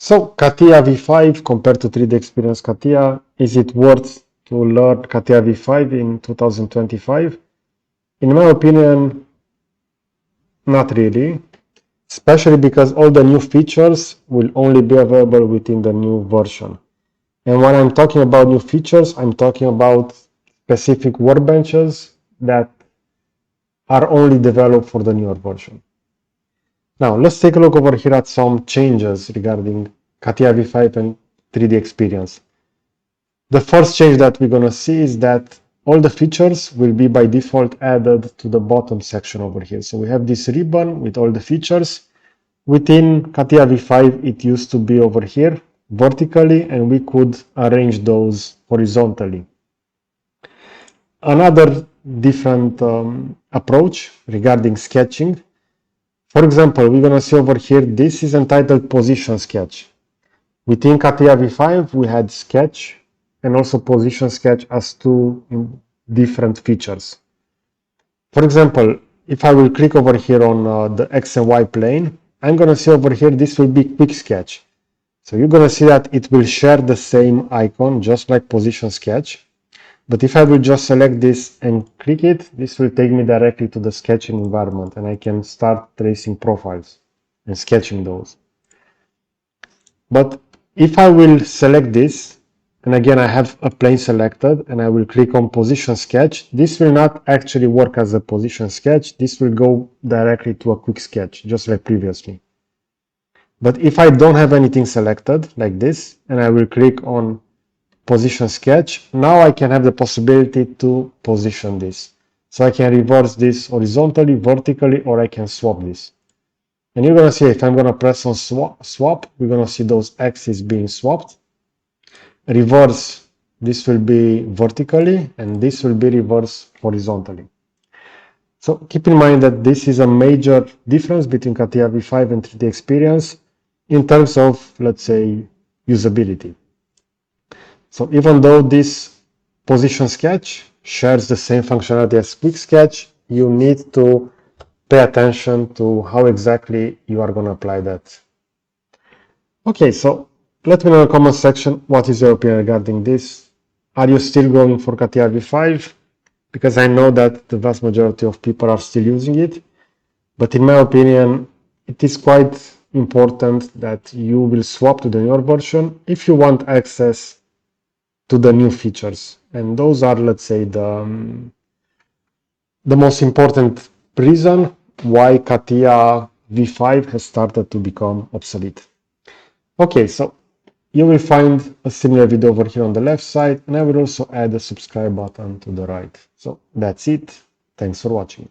So CATIA V5 compared to 3D Experience CATIA, is it worth to learn CATIA V5 in 2025? In my opinion, not really, especially because all the new features will only be available within the new version. And when I'm talking about new features, I'm talking about specific workbenches that are only developed for the newer version. Now, let's take a look over here at some changes regarding CATIA V5 and 3D Experience. The first change that we're going to see is that all the features will be by default added to the bottom section over here. So we have this ribbon with all the features. Within CATIA V5, it used to be over here vertically, and we could arrange those horizontally. Another different approach regarding sketching. For example, we're going to see over here, this is entitled Position Sketch. Within CATIA V5, we had Sketch and also Position Sketch as two different features. For example, if I will click over here on the X and Y plane, I'm going to see over here, this will be Quick Sketch. So you're going to see that it will share the same icon, just like Position Sketch. But if I will just select this and click it, this will take me directly to the sketching environment, and I can start tracing profiles and sketching those. But if I will select this, and again I have a plane selected, and I will click on Position Sketch, this will not actually work as a Position Sketch. This will go directly to a Quick Sketch, just like previously. But if I don't have anything selected, like this, and I will click on Position Sketch, now I can have the possibility to position this. So I can reverse this horizontally, vertically, or I can swap this. And you're going to see, if I'm going to press on swap, we're going to see those axes being swapped. Reverse, this will be vertically, and this will be reversed horizontally. So keep in mind that this is a major difference between CATIA V5 and 3D Experience in terms of, let's say, usability. So even though this Position Sketch shares the same functionality as Quick Sketch, you need to pay attention to how exactly you are going to apply that. Okay, so let me know in the comment section what is your opinion regarding this. Are you still going for CATIA V5? Because I know that the vast majority of people are still using it. But in my opinion, it is quite important that you will swap to the newer version if you want access to the new features. And those are, let's say, the most important reason why CATIA V5 has started to become obsolete. Okay, so you will find a similar video over here on the left side, and I will also add a subscribe button to the right. So that's it. Thanks for watching.